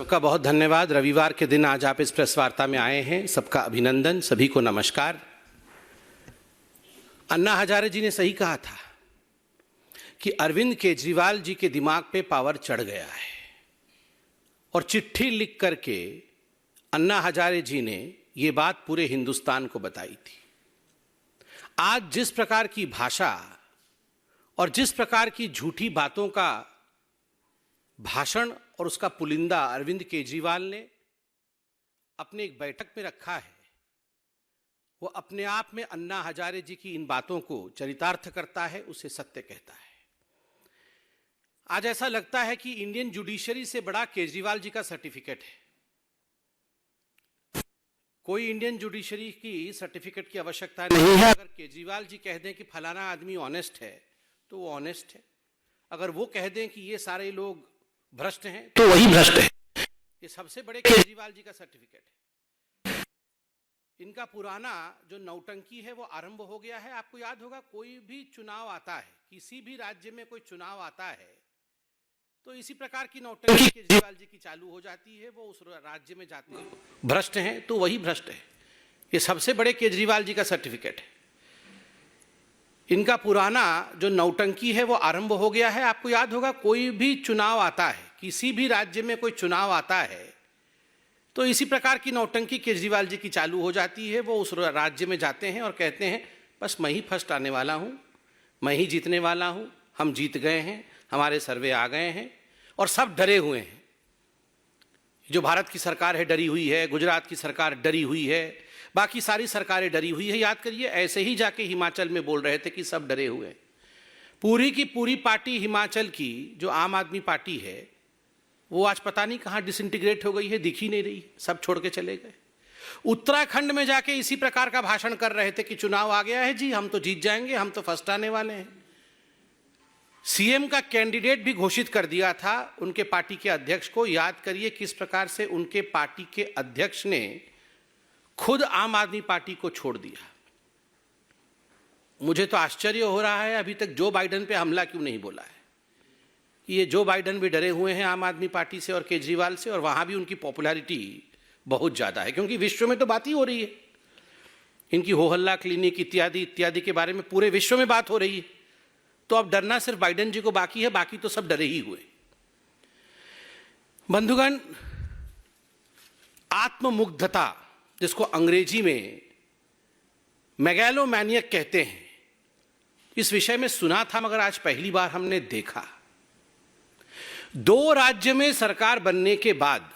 सबका बहुत धन्यवाद। रविवार के दिन आज आप इस प्रेस वार्ता में आए हैं, सबका अभिनंदन, सभी को नमस्कार। अन्ना हजारे जी ने सही कहा था कि अरविंद केजरीवाल जी के दिमाग पे पावर चढ़ गया है और चिट्ठी लिख करके अन्ना हजारे जी ने ये बात पूरे हिंदुस्तान को बताई थी। आज जिस प्रकार की भाषा और जिस प्रकार की झूठी बातों का भाषण और उसका पुलिंदा अरविंद केजरीवाल ने अपने एक बैठक में रखा है, वो अपने आप में अन्ना हजारे जी की इन बातों को चरितार्थ करता है, उसे सत्य कहता है। आज ऐसा लगता है कि इंडियन जुडिशरी से बड़ा केजरीवाल जी का सर्टिफिकेट है। कोई इंडियन जुडिशरी की सर्टिफिकेट की आवश्यकता नहीं है। अगर केजरीवाल जी कह दें कि फलाना आदमी ऑनेस्ट है तो वो ऑनेस्ट है, अगर वो कह दें कि ये सारे लोग भ्रष्ट हैं तो वही भ्रष्ट है। ये सबसे बड़े केजरीवाल जी का सर्टिफिकेट है। इनका पुराना जो नौटंकी है वो आरंभ हो गया है। आपको याद होगा, कोई भी चुनाव आता है, किसी भी राज्य में कोई चुनाव आता है तो इसी प्रकार की नौटंकी केजरीवाल जी की चालू हो जाती है। वो उस राज्य में जाते हैं, भ्रष्ट हैं तो वही भ्रष्ट है। ये सबसे बड़े केजरीवाल जी का सर्टिफिकेट है। इनका पुराना जो नौटंकी है वो आरंभ हो गया है। आपको याद होगा, कोई भी चुनाव आता है, किसी भी राज्य में कोई चुनाव आता है तो इसी प्रकार की नौटंकी केजरीवाल जी की चालू हो जाती है। वो उस राज्य में जाते हैं और कहते हैं बस मैं ही फर्स्ट आने वाला हूँ, मैं ही जीतने वाला हूँ, हम जीत गए हैं, हमारे सर्वे आ गए हैं और सब डरे हुए हैं। जो भारत की सरकार है डरी हुई है, गुजरात की सरकार डरी हुई है, बाकी सारी सरकारें डरी हुई है। याद करिए, ऐसे ही जाके हिमाचल में बोल रहे थे कि सब डरे हुए हैं। पूरी की पूरी पार्टी हिमाचल की जो आम आदमी पार्टी है वो आज पता नहीं कहाँ डिसइंटीग्रेट हो गई है, दिख ही नहीं रही, सब छोड़ के चले गए। उत्तराखंड में जाके इसी प्रकार का भाषण कर रहे थे कि चुनाव आ गया है जी, हम तो जीत जाएंगे, हम तो फर्स्ट आने वाले हैं। सीएम का कैंडिडेट भी घोषित कर दिया था उनके पार्टी के अध्यक्ष को। याद करिए किस प्रकार से उनके पार्टी के अध्यक्ष ने खुद आम आदमी पार्टी को छोड़ दिया। मुझे तो आश्चर्य हो रहा है अभी तक जो बाइडेन पे हमला क्यों नहीं बोला है। ये जो बाइडेन भी डरे हुए हैं आम आदमी पार्टी से और केजरीवाल से, और वहां भी उनकी पॉपुलैरिटी बहुत ज्यादा है, क्योंकि विश्व में तो बात ही हो रही है। इनकी हो हल्ला क्लिनिक इत्यादि इत्यादि के बारे में पूरे विश्व में बात हो रही है। तो अब डरना सिर्फ बाइडेन जी को बाकी है, बाकी तो सब डरे ही हुए। बंधुगण, आत्ममुग्धता जिसको अंग्रेजी में मेगालोमैनियक कहते हैं, इस विषय में सुना था मगर आज पहली बार हमने देखा। 2 राज्य में सरकार बनने के बाद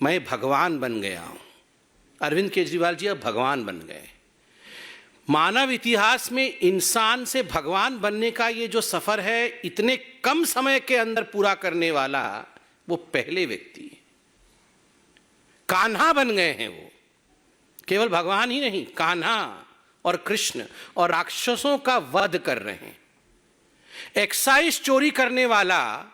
मैं भगवान बन गया हूं। अरविंद केजरीवाल जी अब भगवान बन गए। मानव इतिहास में इंसान से भगवान बनने का ये जो सफर है, इतने कम समय के अंदर पूरा करने वाला वो पहले व्यक्ति। कान्हा बन गए हैं वो, केवल भगवान ही नहीं, कान्हा और कृष्ण, और राक्षसों का वध कर रहे हैं। एक्साइज चोरी करने वाला,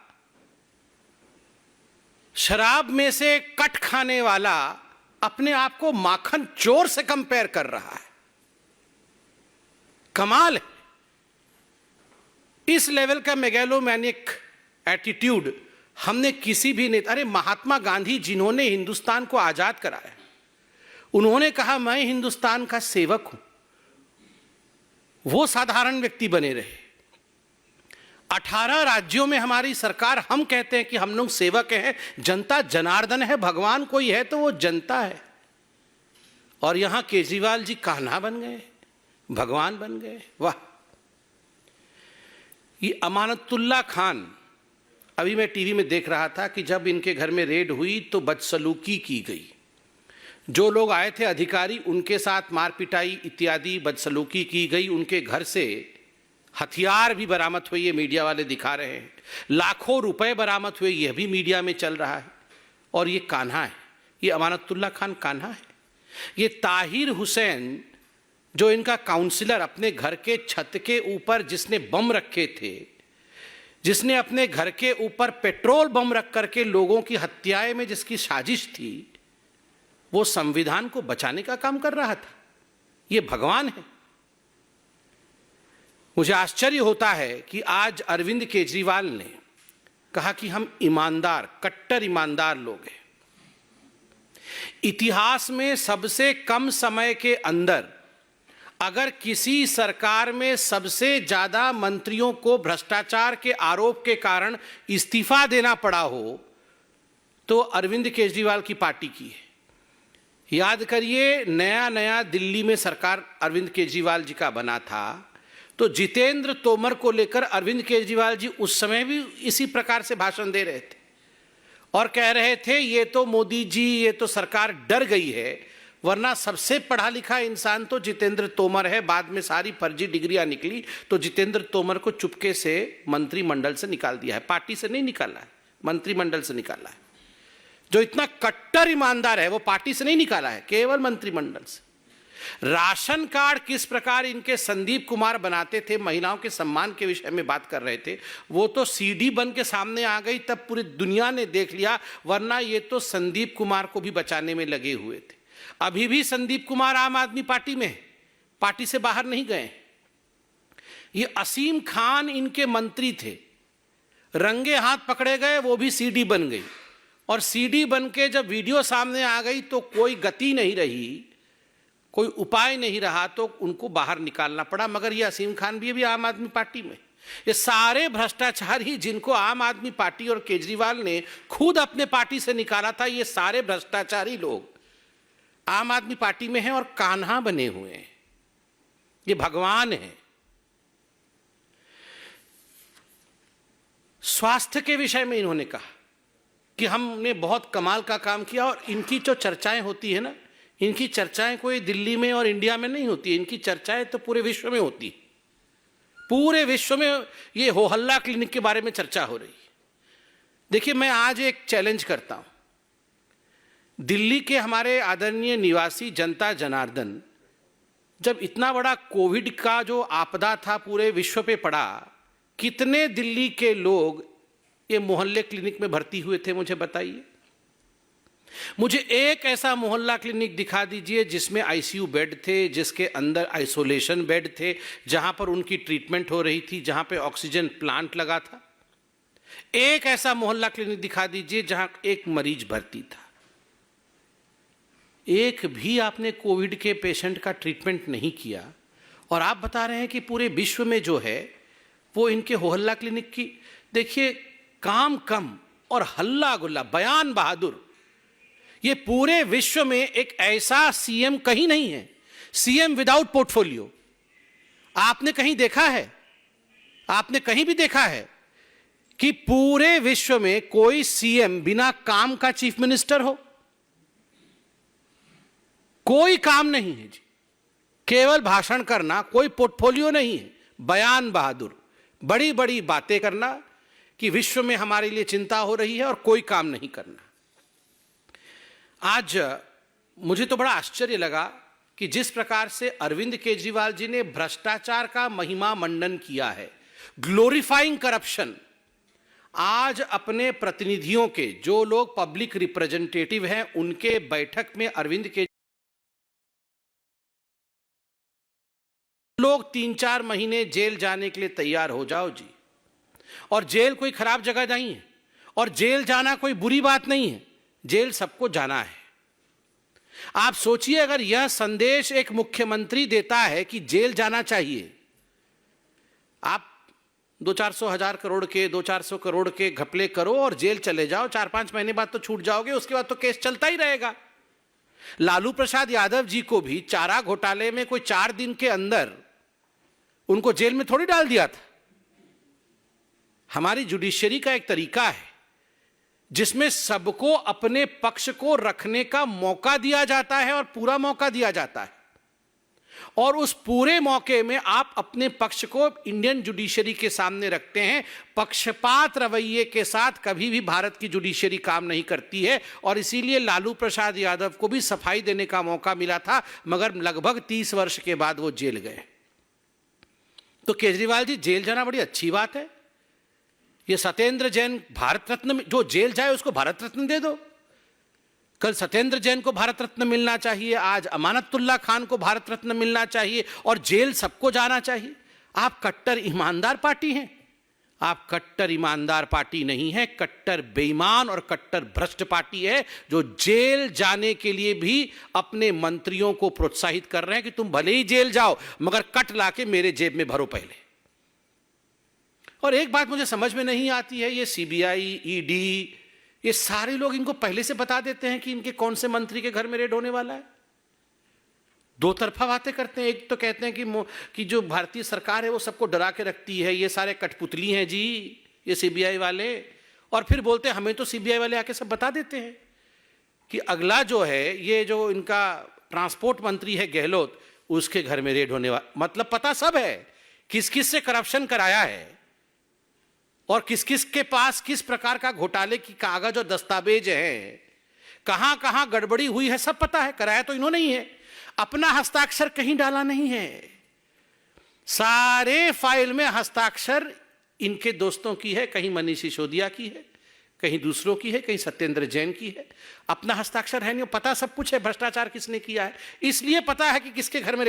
शराब में से कट खाने वाला अपने आप को माखन चोर से कंपेयर कर रहा है। कमाल है। इस लेवल का मेगालोमैनिक एटीट्यूड हमने किसी भी नेता, अरे महात्मा गांधी जिन्होंने हिंदुस्तान को आजाद कराया, उन्होंने कहा मैं हिंदुस्तान का सेवक हूं, वो साधारण व्यक्ति बने रहे। 18 राज्यों में हमारी सरकार, हम कहते हैं कि हम लोग सेवक हैं, जनता जनार्दन है, भगवान कोई है तो वो जनता है। और यहां केजरीवाल जी कान्हा बन गए, भगवान बन गए। वाह। ये अमानतुल्लाह खान, अभी मैं टीवी में देख रहा था कि जब इनके घर में रेड हुई तो बदसलूकी की गई। जो लोग आए थे अधिकारी, उनके साथ मारपिटाई इत्यादि बदसलूकी की गई। उनके घर से हथियार भी बरामद हुए, ये मीडिया वाले दिखा रहे हैं। लाखों रुपए बरामद हुए, यह भी मीडिया में चल रहा है। और ये कान्हा है, ये अमानतुल्लाह खान कान्हा है। ये ताहिर हुसैन जो इनका काउंसलर, अपने घर के छत के ऊपर जिसने बम रखे थे, जिसने अपने घर के ऊपर पेट्रोल बम रख करके लोगों की हत्याएं में जिसकी साजिश थी, वो संविधान को बचाने का काम कर रहा था। ये भगवान है। मुझे आश्चर्य होता है कि आज अरविंद केजरीवाल ने कहा कि हम ईमानदार, कट्टर ईमानदार लोग हैं। इतिहास में सबसे कम समय के अंदर अगर किसी सरकार में सबसे ज्यादा मंत्रियों को भ्रष्टाचार के आरोप के कारण इस्तीफा देना पड़ा हो तो अरविंद केजरीवाल की पार्टी की है। याद करिए, नया नया दिल्ली में सरकार अरविंद केजरीवाल जी का बना था, तो जितेंद्र तोमर को लेकर अरविंद केजरीवाल जी उस समय भी इसी प्रकार से भाषण दे रहे थे और कह रहे थे ये तो मोदी जी, ये तो सरकार डर गई है, वरना सबसे पढ़ा लिखा इंसान तो जितेंद्र तोमर है। बाद में सारी फर्जी डिग्रियां निकली तो जितेंद्र तोमर को चुपके से मंत्रिमंडल से निकाल दिया है। पार्टी से नहीं निकाला है, मंत्रिमंडल से निकाला है। जो इतना कट्टर ईमानदार है वो पार्टी से नहीं निकाला है, केवल मंत्रिमंडल से। राशन कार्ड किस प्रकार इनके संदीप कुमार बनाते थे, महिलाओं के सम्मान के विषय में बात कर रहे थे, वो तो सीडी बन के सामने आ गई, तब पूरी दुनिया ने देख लिया, वरना ये तो संदीप कुमार को भी बचाने में लगे हुए थे। अभी भी संदीप कुमार आम आदमी पार्टी में है, पार्टी से बाहर नहीं गए। ये असीम खान इनके मंत्री थे, रंगे हाथ पकड़े गए, वो भी सीडी बन गई, और सीडी बन के जब वीडियो सामने आ गई तो कोई गति नहीं रही, कोई उपाय नहीं रहा, तो उनको बाहर निकालना पड़ा। मगर ये असीम खान भी आम आदमी पार्टी में। ये सारे भ्रष्टाचारी जिनको आम आदमी पार्टी और केजरीवाल ने खुद अपने पार्टी से निकाला था, ये सारे भ्रष्टाचारी लोग आम आदमी पार्टी में हैं और कान्हा बने हुए हैं। ये भगवान है। स्वास्थ्य के विषय में इन्होंने कहा कि हमने बहुत कमाल का काम किया, और इनकी जो चर्चाएं होती है ना, इनकी चर्चाएं कोई दिल्ली में और इंडिया में नहीं होती है, इनकी चर्चाएं तो पूरे विश्व में होती है। पूरे विश्व में ये हो हल्ला क्लिनिक के बारे में चर्चा हो रही है। देखिए, मैं आज एक चैलेंज करता हूं, दिल्ली के हमारे आदरणीय निवासी जनता जनार्दन, जब इतना बड़ा कोविड का जो आपदा था पूरे विश्व पे पड़ा, कितने दिल्ली के लोग ये मोहल्ले क्लिनिक में भर्ती हुए थे, मुझे बताइए। मुझे एक ऐसा मोहल्ला क्लिनिक दिखा दीजिए जिसमें आईसीयू बेड थे, जिसके अंदर आइसोलेशन बेड थे, जहां पर उनकी ट्रीटमेंट हो रही थी, जहां पे ऑक्सीजन प्लांट लगा था। एक ऐसा मोहल्ला क्लिनिक दिखा दीजिए जहां एक मरीज भर्ती था। एक भी आपने कोविड के पेशेंट का ट्रीटमेंट नहीं किया, और आप बता रहे हैं कि पूरे विश्व में जो है वो इनके होहल्ला क्लिनिक की। देखिए, काम कम और हल्ला गुल्ला, बयान बहादुर। ये पूरे विश्व में एक ऐसा सीएम कहीं नहीं है, सीएम विदाउट पोर्टफोलियो। आपने कहीं देखा है, आपने कहीं भी देखा है कि पूरे विश्व में कोई सीएम बिना काम का चीफ मिनिस्टर हो? कोई काम नहीं है जी, केवल भाषण करना, कोई पोर्टफोलियो नहीं है, बयान बहादुर, बड़ी बड़ी बातें करना कि विश्व में हमारे लिए चिंता हो रही है और कोई काम नहीं करना। आज मुझे तो बड़ा आश्चर्य लगा कि जिस प्रकार से अरविंद केजरीवाल जी ने भ्रष्टाचार का महिमा मंडन किया है, ग्लोरीफाइंग करप्शन, आज अपने प्रतिनिधियों के, जो लोग पब्लिक रिप्रेजेंटेटिव हैं, उनके बैठक में अरविंद केजरीवाल लोग 3-4 महीने जेल जाने के लिए तैयार हो जाओ जी। और जेल कोई खराब जगह नहीं है, और जेल जाना कोई बुरी बात नहीं है, जेल सबको जाना है। आप सोचिए, अगर यह संदेश एक मुख्यमंत्री देता है कि जेल जाना चाहिए, आप 200-400 हजार करोड़ के, 200-400 करोड़ के घपले करो और जेल चले जाओ, 4-5 महीने बाद तो छूट जाओगे, उसके बाद तो केस चलता ही रहेगा। लालू प्रसाद यादव जी को भी चारा घोटाले में कोई 4 दिन के अंदर उनको जेल में थोड़ी डाल दिया था। हमारी जुडिशरी का एक तरीका है जिसमें सबको अपने पक्ष को रखने का मौका दिया जाता है, और पूरा मौका दिया जाता है, और उस पूरे मौके में आप अपने पक्ष को इंडियन जुडिशरी के सामने रखते हैं। पक्षपात रवैये के साथ कभी भी भारत की जुडिशरी काम नहीं करती है, और इसीलिए लालू प्रसाद यादव को भी सफाई देने का मौका मिला था, मगर लगभग 30 वर्ष के बाद वो जेल गए। तो केजरीवाल जी, जेल जाना बड़ी अच्छी बात है। ये सत्येंद्र जैन भारत रत्न, जो जेल जाए उसको भारत रत्न दे दो। कल सत्येंद्र जैन को भारत रत्न मिलना चाहिए, आज अमानतुल्लाह खान को भारत रत्न मिलना चाहिए, और जेल सबको जाना चाहिए। आप कट्टर ईमानदार पार्टी हैं, आप कट्टर ईमानदार पार्टी नहीं है, कट्टर बेईमान और कट्टर भ्रष्ट पार्टी है, जो जेल जाने के लिए भी अपने मंत्रियों को प्रोत्साहित कर रहे हैं कि तुम भले ही जेल जाओ मगर कट लाके मेरे जेब में भरो पहले। और एक बात मुझे समझ में नहीं आती है, ये सीबीआई, ईडी, ये सारे लोग इनको पहले से बता देते हैं कि इनके कौन से मंत्री के घर में रेड होने वाला है। दो तरफा बातें करते हैं। एक तो कहते हैं कि जो भारतीय सरकार है वो सबको डरा के रखती है, ये सारे कठपुतली हैं जी ये सीबीआई वाले, और फिर बोलते हैं हमें तो सीबीआई वाले आके सब बता देते हैं कि अगला जो है ये जो इनका ट्रांसपोर्ट मंत्री है गहलोत, उसके घर में रेड होने वाला। मतलब पता सब है किस किस से करप्शन कराया है और किस किस के पास किस प्रकार का घोटाले की कागज और दस्तावेज है, कहां कहां गड़बड़ी हुई है, सब पता है। कराया तो इन्होंने ही है, अपना हस्ताक्षर कहीं डाला नहीं है। सारे फाइल में हस्ताक्षर इनके दोस्तों की है, कहीं मनीष सिसोदिया की है, कहीं दूसरों की है, कहीं सत्येंद्र जैन की है। अपना हस्ताक्षर है नहीं, पता सब कुछ है भ्रष्टाचार किसने किया है, इसलिए पता है कि किसके घर में